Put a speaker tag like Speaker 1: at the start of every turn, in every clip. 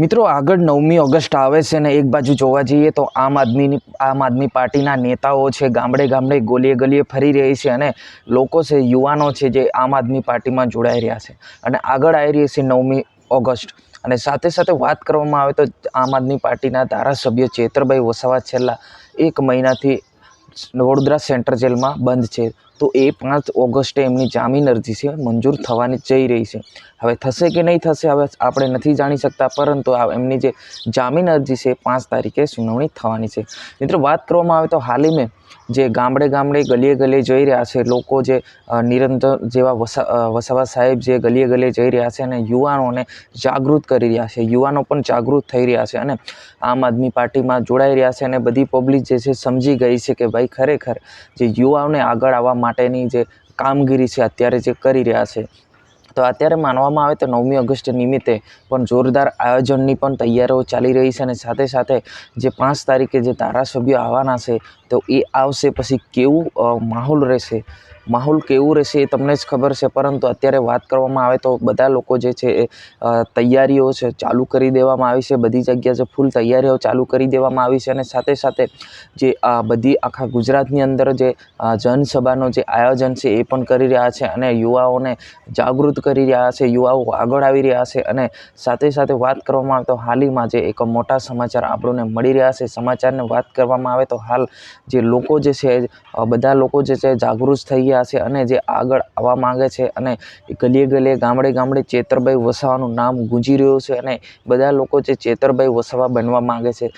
Speaker 1: મિત્રો આગળ 9મી ઓગસ્ટ આવે છે ને એક બાજુ જોવા જઈએ તો આમ આદમી પાર્ટીના નેતાઓ છે ગામડે ગામડે ગલીએ ગલીએ ફરી રહી છે અને લોકો છે યુવાનો છે જે આમ આદમી પાર્ટીમાં જોડાઈ રહ્યા છે અને આગળ આવી રહી છે 9મી ઓગસ્ટ અને સાથે સાથે વાત કરવામાં આવે તો આમ આદમી પાર્ટીના ધારાસભ્ય ચેતરભાઈ વસાવા છેલ્લા 1 મહિનાથી વડોદરા સેન્ટ્રલ જેલમાં બંધ છે। તો એ 5 ઓગસ્ટે એમની જામીન અરજી છે મંજૂર થવાની જઈ રહી છે। હવે થશે કે નહીં થશે હવે આપણે નથી જાણી શકતા, પરંતુ એમની જે જામીન અરજી છે 5 તારીખે સુનાવણી થવાની છે। મિત્રો વાત કરવામાં આવે તો હાલમાં જે ગામડે ગામડે ગલીએ ગલીએ જઈ રહ્યા છે લોકો, જે નિરંતર જેવા વસાવા સાહેબ જે ગલીએ ગલીએ જઈ રહ્યા છે અને યુવાનોને જાગૃત કરી રહ્યા છે, યુવાનો પણ જાગૃત થઈ રહ્યા છે અને આમ આદમી પાર્ટીમાં જોડાઈ રહ્યા છે અને બધી પબ્લિક જે છે સમજી ગઈ છે કે ભાઈ ખરેખર જે યુવાઓને આગળ આવવા માટેની જે કામગીરી છે અત્યારે જે કરી રહ્યા છે। તો અત્યારે માનવામાં આવે તો 9મી ઓગસ્ટ નિમિત્તે પણ જોરદાર આયોજનની પણ તૈયારીઓ ચાલી રહી છે અને સાથે સાથે જે 5 તારીખે જે ધારાસભ્યો આવવાના છે તો એ આવશે પછી કેવું માહોલ કેવું રહેશે એ તમને જ ખબર છે, પરંતુ અત્યારે વાત કરવામાં આવે તો બધા લોકો જે છે એ તૈયારીઓ છે ચાલુ કરી દેવામાં આવી છે, બધી જગ્યા જે ફૂલ તૈયારીઓ ચાલુ કરી દેવામાં આવી છે અને સાથે સાથે જે બધી આખા ગુજરાતની અંદર જે જનસભાનો જે આયોજન છે એ પણ કરી રહ્યા છે અને યુવાઓને જાગૃત કરી રહ્યા છે, યુવાઓ આગળ આવી રહ્યા છે અને સાથે સાથે વાત કરવામાં આવે તો હાલમાં જે એક મોટા સમાચાર આપણને મળી રહ્યા છે, સમાચારની વાત કરવામાં આવે તો હાલ જે લોકો જે છે બધા લોકો જે છે જાગૃત થઈ ગયા છે અને જે આગળ આવવા માંગે છે અને ગલીએ ગલીએ ગામડે ગામડે ચેતરભાઈ વસાવાનું નામ ગુંજી રહ્યું છે અને બધા લોકો જે ચેતરભાઈ વસાવા બનવા માંગે છે।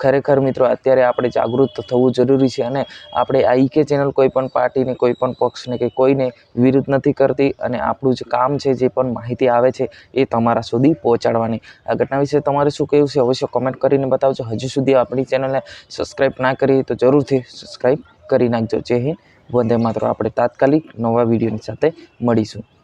Speaker 1: ખરેખર મિત્રો અત્યારે આપણે જાગૃત થવું જરૂરી છે અને આપણે આ ઈકે ચેનલ કોઈ પણ પાર્ટીને, કોઈ પણ પક્ષને કે કોઈને વિરુદ્ધ નથી કરતી અને આપણું જે કામ છે, જે પણ માહિતી આવે છે એ તમારા સુધી પહોંચાડવાની। આ ઘટના વિશે તમારે શું કહેવું છે અવશ્ય કોમેન્ટ કરીને બતાવજો। હજુ સુધી આપણી ચેનલને સબસ્ક્રાઈબ ના કરી તો જરૂરથી સબસ્ક્રાઈબ કરી નાખજો। જય હિન્દ, વંદે માતરમ। આપણે તાત્કાલિક નવા વિડીયોની સાથે મળીશું।